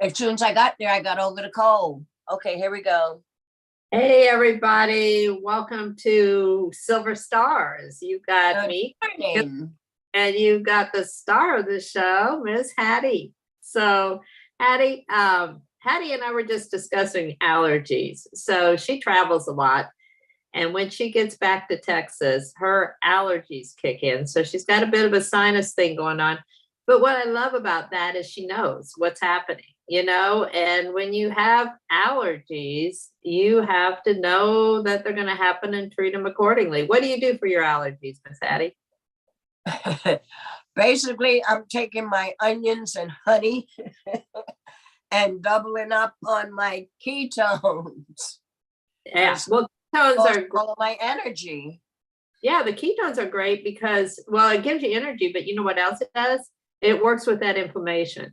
As soon as I got there, I got over the cold. Okay, here we go. Hey, everybody. Welcome to Silver Stars. You've got me, Morning. and you've got the star of the show, Miss Hattie. So, Hattie and I were just discussing allergies. So she travels a lot. And when she gets back to Texas, her allergies kick in. So she's got a bit of a sinus thing going on. But what I love about that is she knows what's happening, and when you have allergies, you have to know that they're going to happen and treat them accordingly. What do you do for your allergies, Miss Hattie? Basically, I'm taking my onions and honey and doubling up on my ketones. Yeah, well, ketones are all of my energy. Yeah, the ketones are great because, well, it gives you energy, but you know what else it does? It works with that inflammation.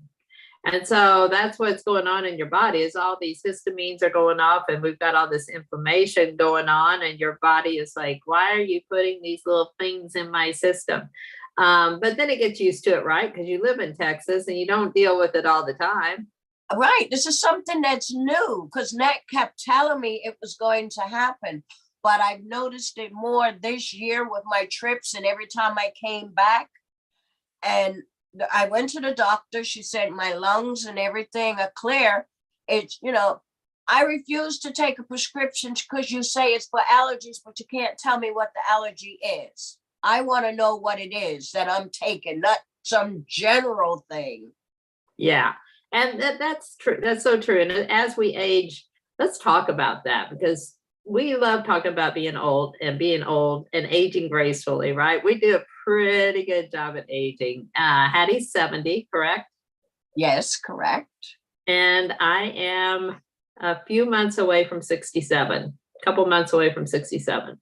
And so that's what's going on in your body is all these histamines are going off and we've got all this inflammation going on and your body is like, why are you putting these little things in my system? But then it gets used to it, right? Because you live in Texas and you don't deal with it all the time. Right. This is something that's new because Nat kept telling me it was going to happen. But I've noticed it more this year with my trips and every time I came back. And I went to the doctor. She said my lungs and everything are clear. It's, I refuse to take a prescription because you say it's for allergies, but you can't tell me what the allergy is. I want to know what it is that I'm taking, not some general thing. Yeah. And that's true. That's so true. And as we age, let's talk about that because we love talking about being old and aging gracefully, right? We do a pretty good job at aging. Hattie's 70, correct? Yes, correct. And I am a few months away from 67, a couple months away from 67.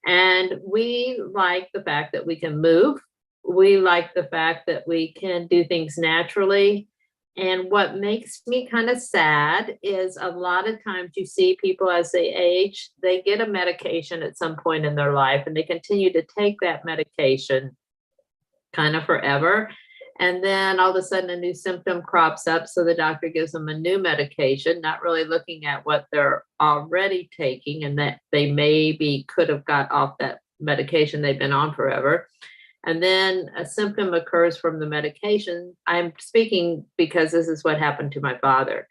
And we like the fact that we can move. We like the fact that we can do things naturally. And what makes me kind of sad is a lot of times you see people as they age, they get a medication at some point in their life and they continue to take that medication kind of forever. And then all of a sudden a new symptom crops up. So the doctor gives them a new medication, not really looking at what they're already taking and that they maybe could have got off that medication they've been on forever. And then a symptom occurs from the medication. I'm speaking because this is what happened to my father.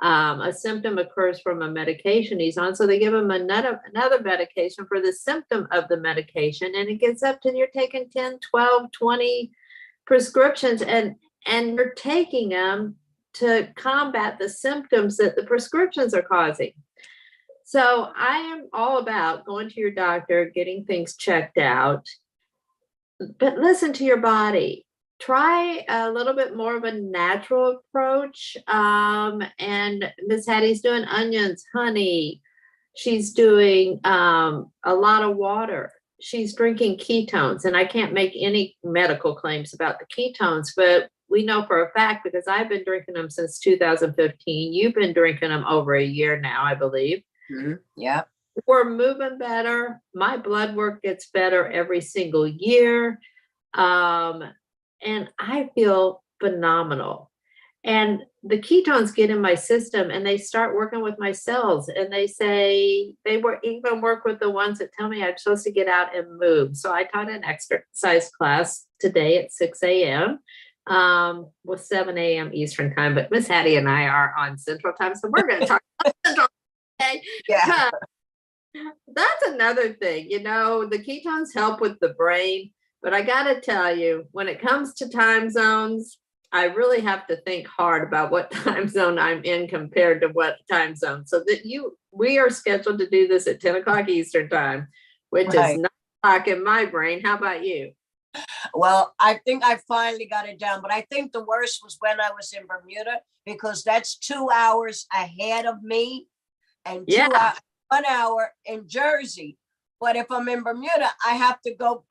A symptom occurs from a medication he's on. So they give him another medication for the symptom of the medication. And it gets up to you're taking 10, 12, 20 prescriptions and you're taking them to combat the symptoms that the prescriptions are causing. So I am all about going to your doctor, getting things checked out. But listen to your body. Try a little bit more of a natural approach. And Miss Hattie's doing onions, honey. She's doing a lot of water. She's drinking ketones. And I can't make any medical claims about the ketones, but we know for a fact because I've been drinking them since 2015. You've been drinking them over a year now, I believe. Mm-hmm. Yeah. We're moving better. My blood work gets better every single year. And I feel phenomenal. And the ketones get in my system and they start working with my cells. And they say they even work with the ones that tell me I'm supposed to get out and move. So I taught an exercise class today at 6 a.m. With 7 a.m. Eastern time. But Miss Hattie and I are on Central time. So we're going to talk about Central today. Yeah. That's another thing, the ketones help with the brain, but I got to tell you, when it comes to time zones, I really have to think hard about what time zone I'm in compared to what time zone. So that we are scheduled to do this at 10 o'clock Eastern time, which is 9 o'clock in my brain. How about you? Well, I think I finally got it down, but I think the worst was when I was in Bermuda because that's 2 hours ahead of me and 1 hour in Jersey. But if I'm in Bermuda, I have to go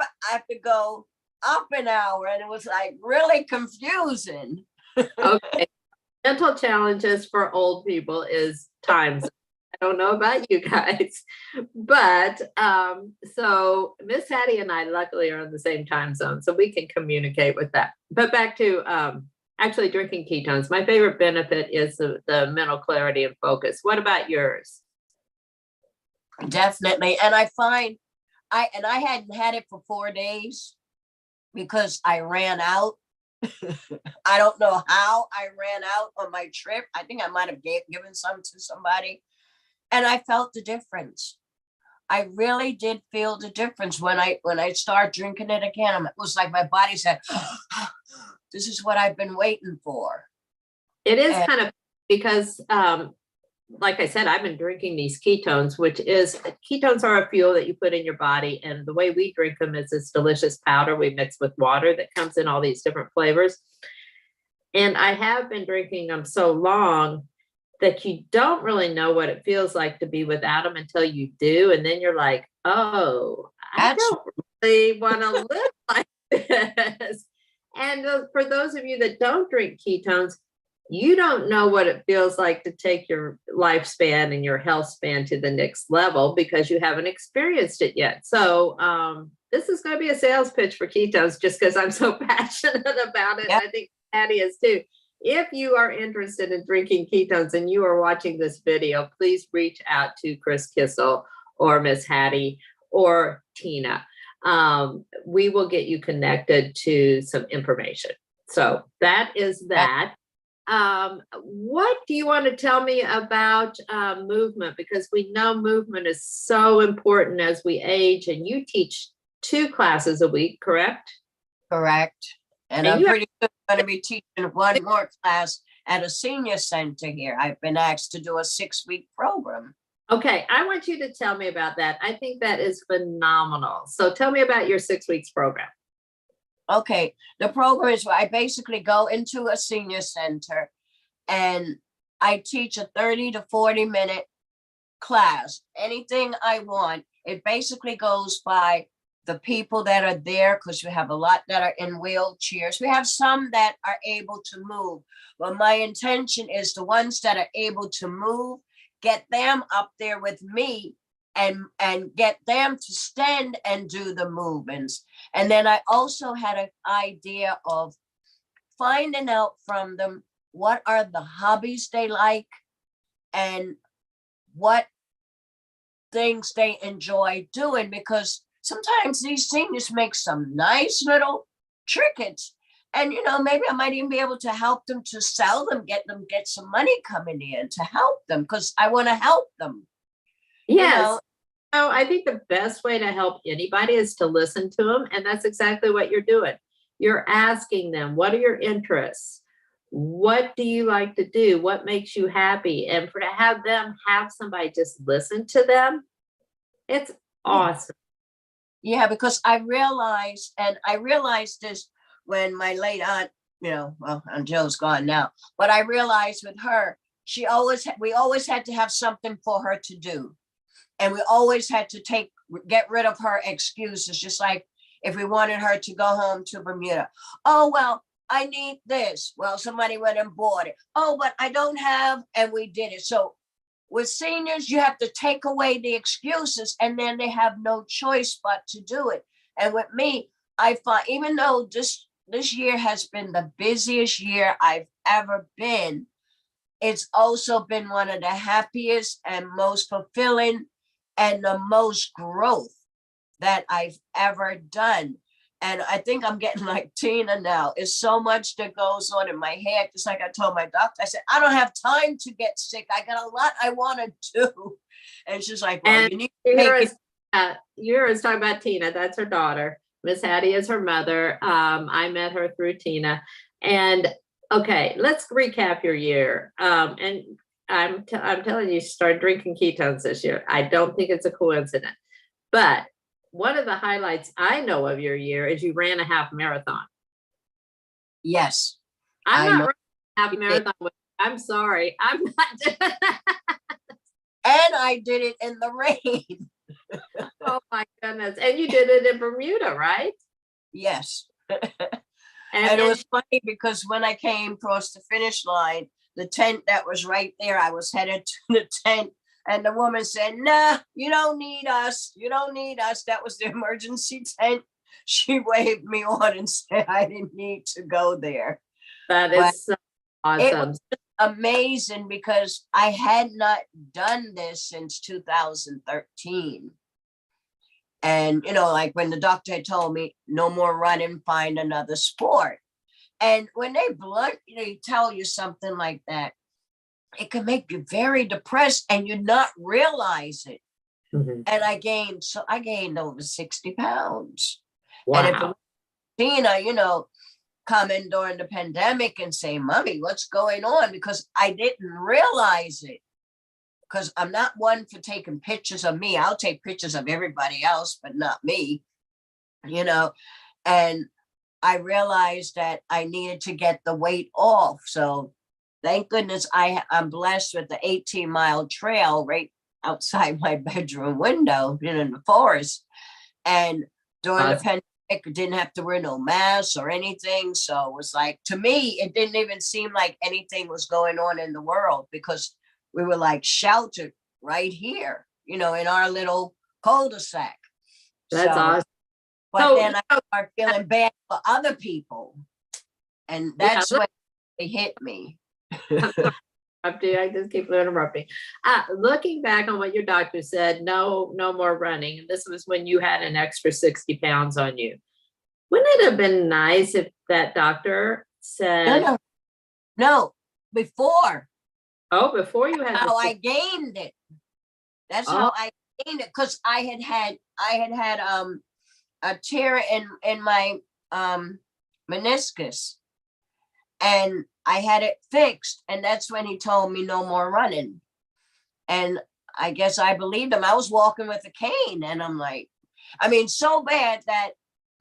up an hour. And it was like really confusing. Okay. Mental challenges for old people is time zone. I don't know about you guys, but so Miss Hattie and I luckily are on the same time zone, so we can communicate with that. But back to actually drinking ketones. My favorite benefit is the mental clarity and focus. What about yours? Definitely. And I find I hadn't had it for 4 days because I ran out. I don't know how I ran out on my trip. I think I might have given some to somebody. And I felt the difference. I really did feel the difference when I started drinking it again. It was like my body said, this is what I've been waiting for. It is And kind of because, like I said, I've been drinking these ketones, which is ketones are a fuel that you put in your body. And the way we drink them is this delicious powder we mix with water that comes in all these different flavors. And I have been drinking them so long that you don't really know what it feels like to be without them until you do. And then you're like, oh, I that's don't really want to live like this. And for those of you that don't drink ketones, you don't know what it feels like to take your lifespan and your health span to the next level because you haven't experienced it yet. So this is going to be a sales pitch for ketones just because I'm so passionate about it. Yep. I think Patty is too. If you are interested in drinking ketones and you are watching this video, please reach out to Chris Kissel or Miss Hattie or Tina. We will get you connected to some information. So that is that. What do you want to tell me about movement? Because we know movement is so important as we age, and you teach 2 classes a week, correct? correct. And And I'm you pretty soon going to be teaching one more class at a senior center here. I've been asked to do a 6-week program. Okay, I want you to tell me about that. I think that is phenomenal. So tell me about your 6 weeks program. Okay, the program is where I basically go into a senior center and I teach a 30 to 40-minute class. Anything I want. It basically goes by the people that are there because we have a lot that are in wheelchairs. We have some that are able to move. But my intention is the ones that are able to move, get them up there with me and get them to stand and do the movements. And then I also had an idea of finding out from them what are the hobbies they like and what things they enjoy doing, because sometimes these seniors make some nice little trinkets. And maybe I might even be able to help them to sell them, get some money coming in to help them because I want to help them. Yes. So I think the best way to help anybody is to listen to them. And that's exactly what you're doing. You're asking them, what are your interests? What do you like to do? What makes you happy? And to have them have somebody just listen to them, it's awesome. Yeah, because I realized this when my late aunt, Aunt Joe's gone now, but I realized with her, we always had to have something for her to do. And we always had to get rid of her excuses, just like if we wanted her to go home to Bermuda. Oh, well, I need this. Well, somebody went and bought it. Oh, but I don't have, and we did it. So with seniors, you have to take away the excuses and then they have no choice but to do it. And with me, I find even though this year has been the busiest year I've ever been, it's also been one of the happiest and most fulfilling and the most growth that I've ever done. And I think I'm getting like Tina now. It's so much that goes on in my head. Just like I told my doctor, I said, I don't have time to get sick. I got a lot I want to do. And she's like, well, you need to take it. You're talking about Tina. That's her daughter. Miss Hattie is her mother. I met her through Tina. And okay, let's recap your year. And I'm telling you, start drinking ketones this year. I don't think it's a coincidence. But one of the highlights I know of your year is you ran a half marathon. Yes. I'm not running a half marathon. I'm sorry. I'm not. And I did it in the rain. Oh my goodness. And you did it in Bermuda, right? Yes. And it was funny because when I came across the finish line, the tent that was right there, I was headed to the tent. And the woman said, nah, you don't need us. You don't need us. That was the emergency tent. She waved me on and said I didn't need to go there. That But is so it awesome. was amazing because I had not done this since 2013. And, like when the doctor had told me, no more running, find another sport. And when they tell you something like that, it can make you very depressed and you not realize it. Mhm. And I gained over 60 pounds. And if it Wow. was Tina, come in during the pandemic and say, Mommy, what's going on? Because I didn't realize it. Because I'm not one for taking pictures of me. I'll take pictures of everybody else, but not me, and I realized that I needed to get the weight off. So thank goodness I'm blessed with the 18-mile trail right outside my bedroom window, in the forest. And during the pandemic, I didn't have to wear no mask or anything. So it was like, to me, it didn't even seem like anything was going on in the world because we were like sheltered right here, in our little cul-de-sac. That's So, awesome. but So, then I started feeling bad for other people. And yeah, that's when they hit me. I just keep interrupting. Looking back on what your doctor said, no more running. And this was when you had an extra 60 pounds on you. Wouldn't it have been nice if that doctor said, No, before oh, before you had how I gained it. That's how I gained it. Because I had a tear in my meniscus. And I had it fixed. And that's when he told me no more running. And I guess I believed him. I was walking with a cane. And I'm like, so bad that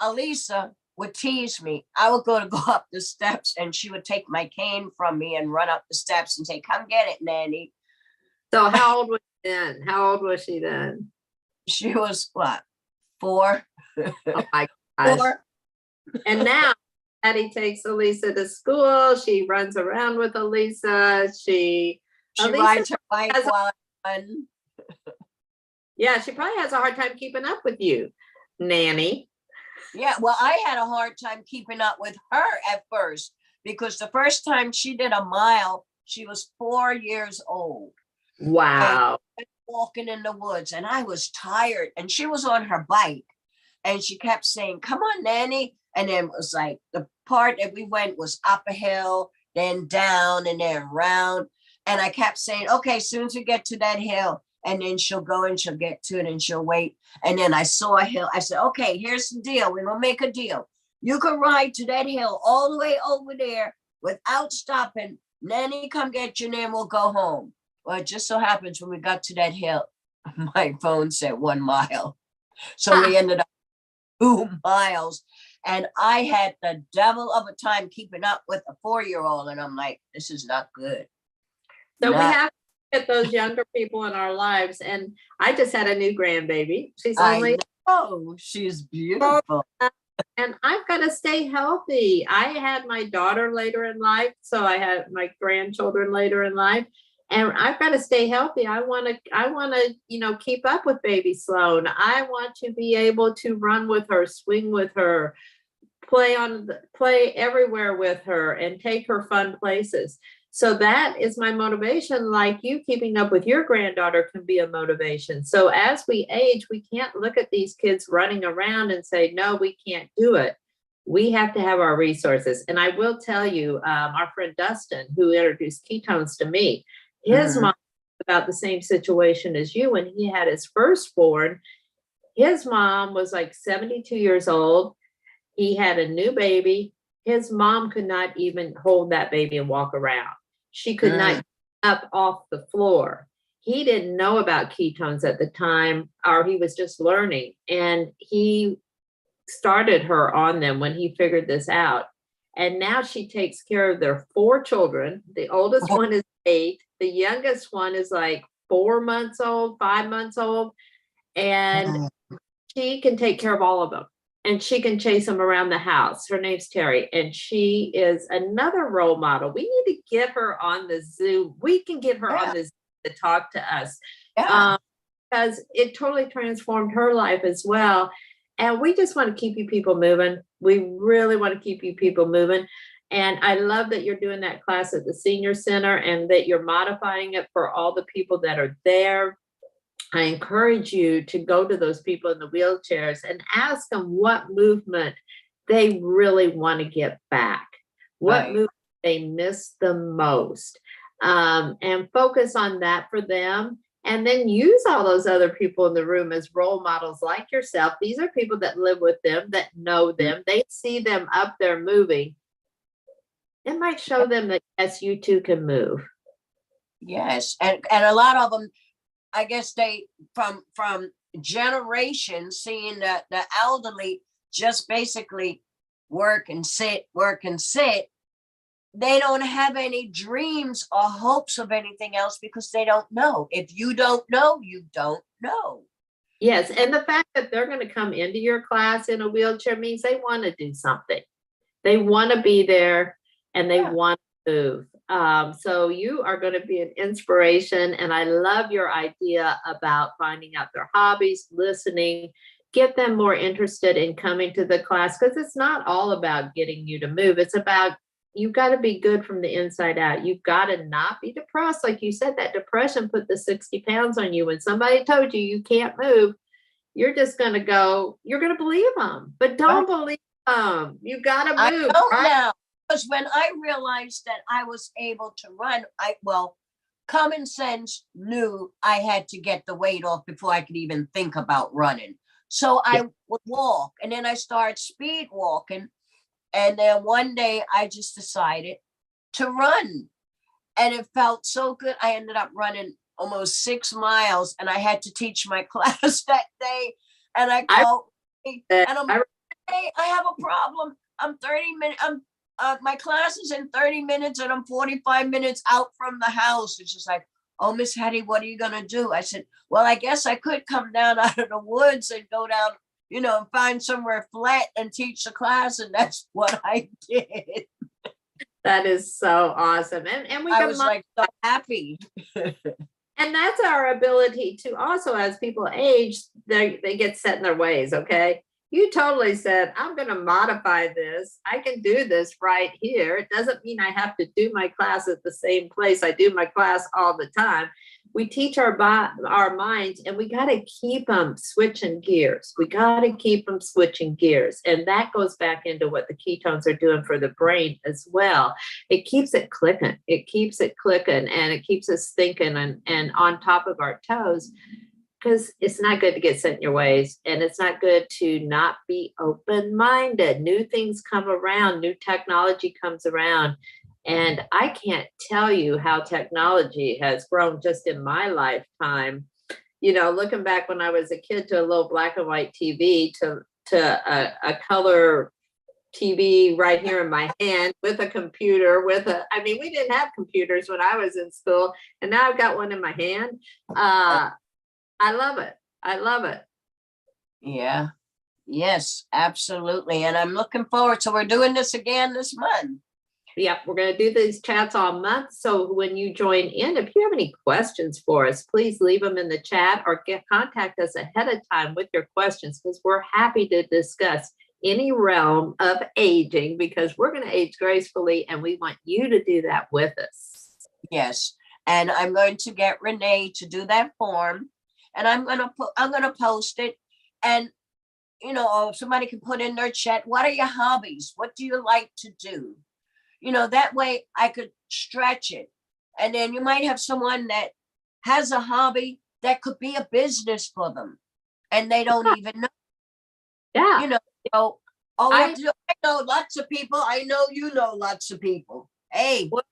Elisa would tease me. I would go up the steps and she would take my cane from me and run up the steps and say, come get it, Nanny. So how old was she then? How old was she then? She was what, 4? Oh my gosh. 4. And now Patty takes Elisa to school. She runs around with Elisa. She rides her bike while I run. Yeah, she probably has a hard time keeping up with you, Nanny. Yeah, well, I had a hard time keeping up with her at first because the first time she did a mile, she was 4 years old. Wow. Walking in the woods and I was tired and she was on her bike and she kept saying, come on, Nanny. And then it was like the part that we went was up a hill, then down and then round. And I kept saying, okay, as soon as we get to that hill, and then she'll go and she'll get to it and she'll wait. And then I saw a hill. I said, okay, here's the deal. We're going to make a deal. You can ride to that hill all the way over there without stopping. Nanny, come get you and then we'll go home. Well, it just so happens when we got to that hill, my phone said 1 mile. So we ended up 2 miles. And I had the devil of a time keeping up with a 4-year-old. And I'm like, this is not good. So we have to get those younger people in our lives. And I just had a new grandbaby. She's only, oh, she's beautiful. And I've got to stay healthy. I had my daughter later in life. So I had my grandchildren later in life. And I've got to stay healthy. I want to, keep up with baby Sloan. I want to be able to run with her, swing with her, play everywhere with her and take her fun places. So that is my motivation. Like you, keeping up with your granddaughter can be a motivation. So as we age, we can't look at these kids running around and say, no, we can't do it. We have to have our resources. And I will tell you, our friend Dustin, who introduced ketones to me, his mom was about the same situation as you. When he had his firstborn, his mom was like 72 years old. He had a new baby. His mom could not even hold that baby and walk around. She could not get up off the floor. He didn't know about ketones at the time, or he was just learning. And he started her on them when he figured this out. And now she takes care of their 4 children. The oldest one is 8. The youngest one is like 4 months old, 5 months old. And she can take care of all of them. And she can chase them around the house. Her name's Terry. And she is another role model. We need to get her on the Zoom. We can get her on the Zoom to talk to us. Because it totally transformed her life as well. And we just want to keep you people moving. We really want to keep you people moving. And I love that you're doing that class at the senior center and that you're modifying it for all the people that are there. I encourage you to go to those people in the wheelchairs and ask them what movement they really want to get back, what Right. movement they miss the most, and focus on that for them. And then use all those other people in the room as role models like yourself. These are people that live with them, that know them. They see them up there moving. It might show them that, yes, you too can move. Yes, and a lot of them, I guess they from generations seeing the elderly just basically work and sit, work and sit. They don't have any dreams or hopes of anything else because they don't know. If you don't know, you don't know. Yes, and the fact that they're going to come into your class in a wheelchair means they want to do something. They want to be there and they Yeah. want to move. So you are going to be an inspiration. And I love your idea about finding out their hobbies, listening, get them more interested in coming to the class, because it's not all about getting you to move. It's about, you've got to be good from the inside out. You've got to not be depressed. Like you said, that depression put the 60 pounds on you. When somebody told you you can't move, you're just going to go, you're going to believe them, but don't believe them. You got to I move. don't Right? now. Because when I realized that I was able to run, common sense knew I had to get the weight off before I could even think about running. So I would walk, and then I started speed walking. And then one day I just decided to run, and it felt so good. I ended up running almost 6 miles, and I had to teach my class that day. And I called, and I'm I- hey, I have a problem. I'm 30 minutes. My class is in 30 minutes and I'm 45 minutes out from the house. It's just like, oh, Miss Hattie, what are you going to do? I said, well, I guess I could come down out of the woods and go down, and find somewhere flat and teach the class. And that's what I did. That is so awesome. And we I can was like so happy. and that's our ability to also, as people age, they get set in their ways. Okay. You totally said, I'm going to modify this. I can do this right here. It doesn't mean I have to do my class at the same place. I do my class all the time. We teach our minds, and we got to keep them switching gears. We got to keep them switching gears. And that goes back into what the ketones are doing for the brain as well. It keeps it clicking. It keeps it clicking, and it keeps us thinking and on top of our toes. Because it's not good to get set in your ways, and it's not good to not be open-minded. New things come around, new technology comes around. And I can't tell you how technology has grown just in my lifetime. Looking back when I was a kid to a little black and white TV to a color TV right here in my hand with a computer we didn't have computers when I was in school, and now I've got one in my hand. I love it. I love it. Yeah. Yes, absolutely. And I'm looking forward. So we're doing this again this month. Yep, we're going to do these chats all month. So when you join in, if you have any questions for us, please leave them in the chat or contact us ahead of time with your questions, because we're happy to discuss any realm of aging, because we're going to age gracefully and we want you to do that with us. Yes. And I'm going to get Renee to do that form, and I'm going to post it. And somebody can put in their chat, what are your hobbies? What do you like to do? That way I could stretch it. And then you might have someone that has a hobby that could be a business for them, and they don't even know. Yeah. I know lots of people. I know you know lots of people. Hey. Well,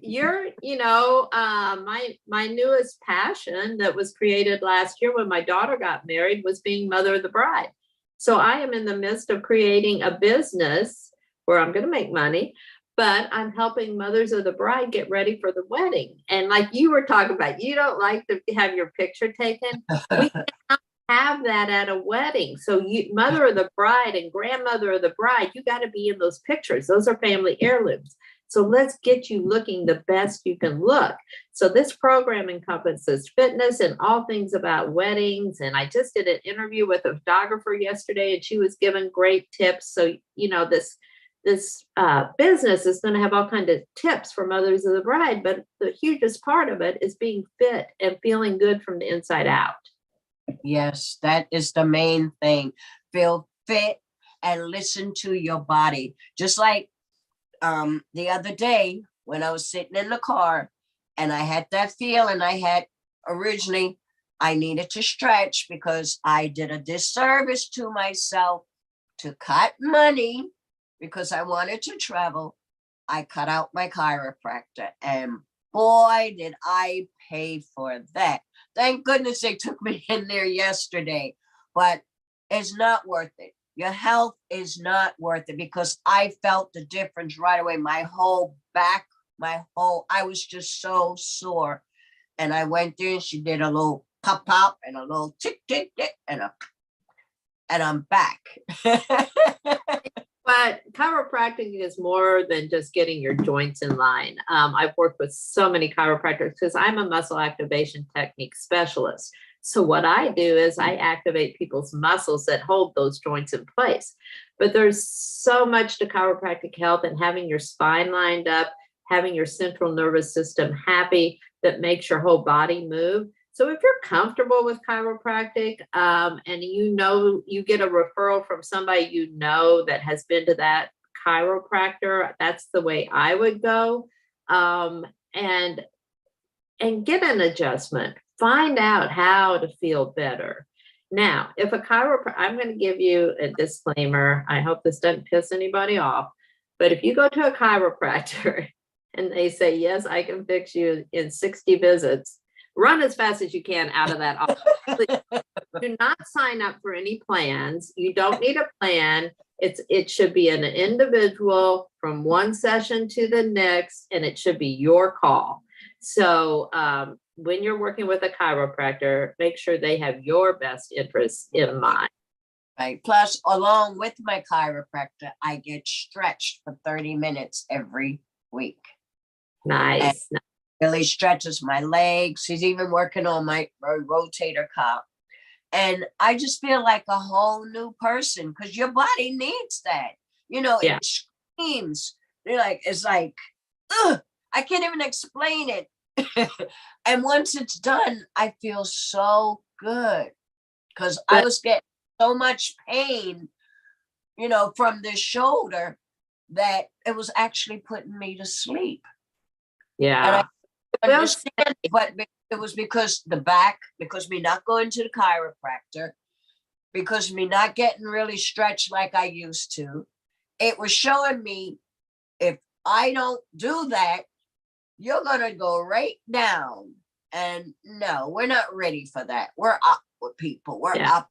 you're, my newest passion that was created last year when my daughter got married was being mother of the bride. So I am in the midst of creating a business where I'm going to make money, but I'm helping mothers of the bride get ready for the wedding. And like you were talking about, you don't like to have your picture taken. We cannot have that at a wedding. So mother of the bride and grandmother of the bride, you got to be in those pictures. Those are family heirlooms. So let's get you looking the best you can look. So this program encompasses fitness and all things about weddings. And I just did an interview with a photographer yesterday, and she was giving great tips. So, this business is going to have all kinds of tips for mothers of the bride, but the hugest part of it is being fit and feeling good from the inside out. Yes, that is the main thing. Feel fit and listen to your body. Just like the other day when I was sitting in the car and I had that feeling originally I needed to stretch because I did a disservice to myself to cut money because I wanted to travel. I cut out my chiropractor and boy, did I pay for that. Thank goodness they took me in there yesterday, but it's not worth it. Your health is not worth it because I felt the difference right away. My whole back, I was just so sore. And I went there and she did a little pop pop and a little tick tick tick and I'm back. But chiropractic is more than just getting your joints in line. I've worked with so many chiropractors because I'm a muscle activation technique specialist. So what I do is I activate people's muscles that hold those joints in place. But there's so much to chiropractic health and having your spine lined up, having your central nervous system happy that makes your whole body move. So if you're comfortable with chiropractic and you get a referral from somebody that has been to that chiropractor, that's the way I would go. And get an adjustment. Find out how to feel better. Now, if a chiropractor, I'm going to give you a disclaimer. I hope this doesn't piss anybody off. But if you go to a chiropractor and they say, yes, I can fix you in 60 visits, run as fast as you can out of that office. Do not sign up for any plans. You don't need a plan. It should be an individual from one session to the next, and it should be your call. So when you're working with a chiropractor, make sure they have your best interests in mind. Right. Plus, along with my chiropractor, I get stretched for 30 minutes every week. Nice. Really stretches my legs. He's even working on my rotator cuff. And I just feel like a whole new person because your body needs that. Yeah. It screams. It's like, ugh, I can't even explain it. And once it's done, I feel so good because I was getting so much pain, from the shoulder that it was actually putting me to sleep. Yeah. And I understand, but it was because me not going to the chiropractor, because me not getting really stretched like I used to. It was showing me if I don't do that, you're going to go right down. And no, we're not ready for that. We're up with people. We're up.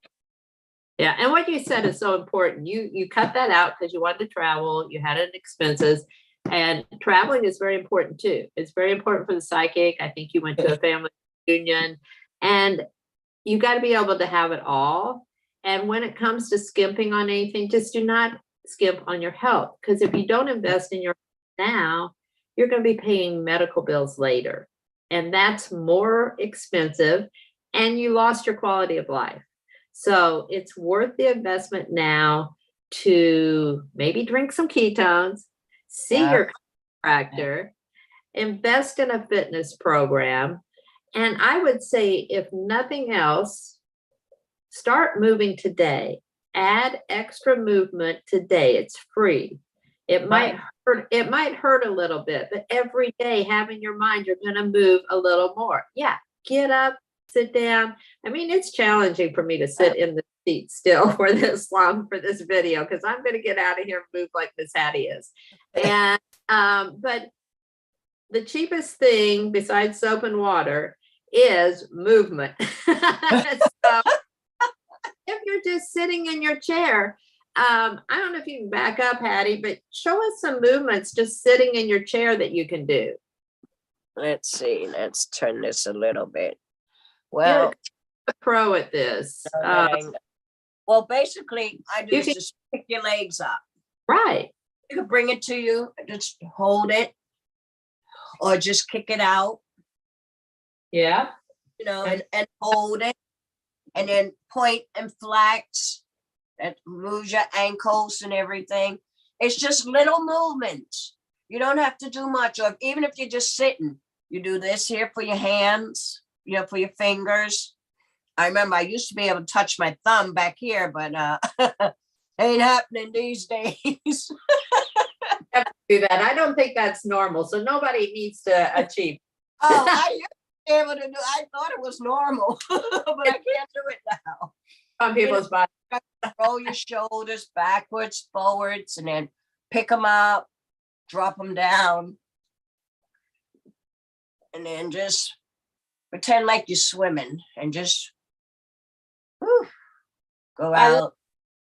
Yeah. And what you said is so important. You cut that out because you wanted to travel. You had expenses. And traveling is very important too. It's very important for the psychic. I think you went to a family reunion and you got to be able to have it all. And when it comes to skimping on anything, just do not skimp on your health. Because if you don't invest in your health now, you're going to be paying medical bills later. And that's more expensive. And you lost your quality of life. So it's worth the investment now to maybe drink some ketones, see your chiropractor, invest in a fitness program. And I would say, if nothing else, start moving today. Add extra movement today. It's free. It might hurt a little bit, but every day have in your mind you're going to move a little more. Yeah, get up, sit down. I mean, it's challenging for me to sit in the seat still for this long for this video because I'm going to get out of here and move like Miss Hattie is. And but the cheapest thing besides soap and water is movement. So if you're just sitting in your chair, I don't know if you can back up, Hattie, but show us some movements just sitting in your chair that you can do. Let's see. Let's turn this a little bit. Well, you're a pro at this. Well, basically, I do just pick your legs up. Right. You can bring it to you, just hold it, or just kick it out. Yeah. And hold it, and then point and flex. That moves your ankles and everything. It's just little movements. You don't have to do much. Or even if you're just sitting, you do this here for your hands, for your fingers. I remember I used to be able to touch my thumb back here, but ain't happening these days. Do that. I don't think that's normal. So nobody needs to achieve. Oh, I used to be able to do. I thought it was normal, but I can't do it now. Some people's body. Roll your shoulders backwards, forwards, and then pick them up, drop them down, and then just pretend like you're swimming and just go out.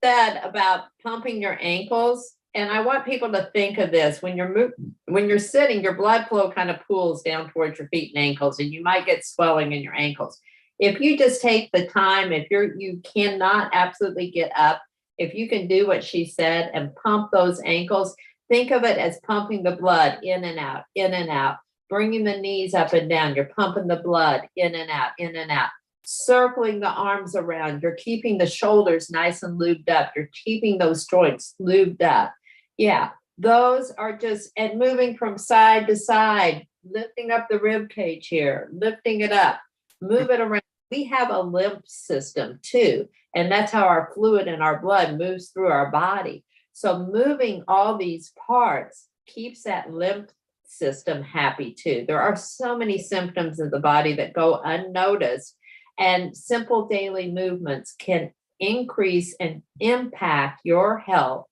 Said about pumping your ankles, and I want people to think of this when you're sitting, your blood flow kind of pools down towards your feet and ankles, and you might get swelling in your ankles. If you just take the time, if you cannot absolutely get up, if you can do what she said and pump those ankles, think of it as pumping the blood in and out, bringing the knees up and down. You're pumping the blood in and out, circling the arms around. You're keeping the shoulders nice and lubed up. You're keeping those joints lubed up. Yeah, those are just, and moving from side to side, lifting up the rib cage here, lifting it up, move it around. We have a lymph system too, and that's how our fluid and our blood moves through our body. So moving all these parts keeps that lymph system happy too. There are so many symptoms in the body that go unnoticed, and simple daily movements can increase and impact your health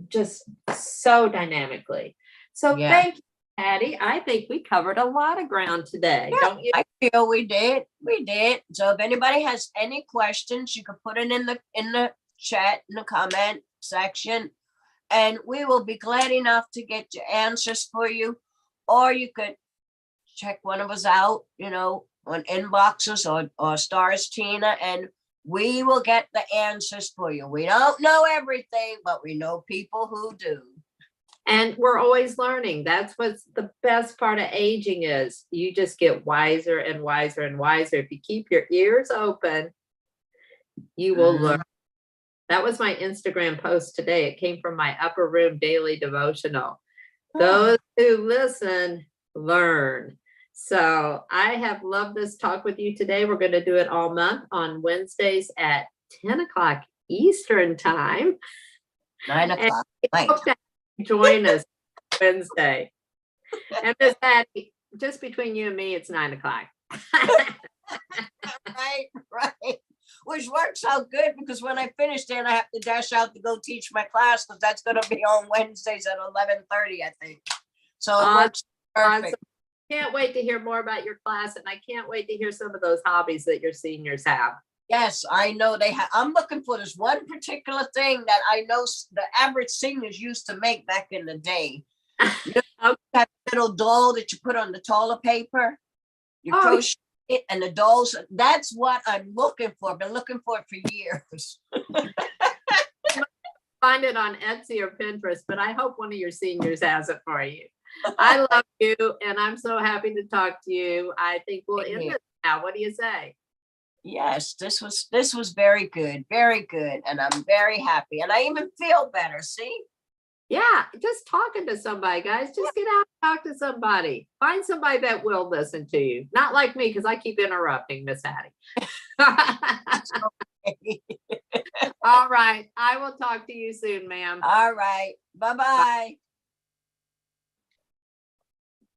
just so dynamically. So thank you, Patty. I think we covered a lot of ground today, don't you? I feel we did. So if anybody has any questions, you can put it in the chat, in the comment section, and we will be glad enough to get your answers for you. Or you could check one of us out, on inboxes or Stars Tina, and we will get the answers for you. We don't know everything, but we know people who do. And we're always learning. That's what's the best part of aging is. You just get wiser and wiser and wiser. If you keep your ears open, you will learn. That was my Instagram post today. It came from my Upper Room Daily Devotional. Those who listen, learn. So I have loved this talk with you today. We're going to do it all month on Wednesdays at 10 o'clock Eastern time. 9 o'clock. Join us Wednesday. And Miss Patty, just between you and me, it's 9 o'clock. Right. Which works out good because when I finish then I have to dash out to go teach my class because that's going to be on Wednesdays at 11:30, I think. So it works perfect. Awesome. Can't wait to hear more about your class, and I can't wait to hear some of those hobbies that your seniors have. Yes, I know they have. I'm looking for this one particular thing that I know the average seniors used to make back in the day. That little doll that you put on the toilet paper, you crochet it, and the dolls. That's what I'm looking for. I've been looking for it for years. Find it on Etsy or Pinterest, but I hope one of your seniors has it for you. I love you, and I'm so happy to talk to you. I think we'll end it now. What do you say? Yes, this was very good, and I'm very happy, and I even feel better. See? Yeah, just talking to somebody, guys. Just get out and talk to somebody. Find somebody that will listen to you. Not like me, because I keep interrupting Miss Hattie. All right. I will talk to you soon, ma'am. All right. Bye-bye.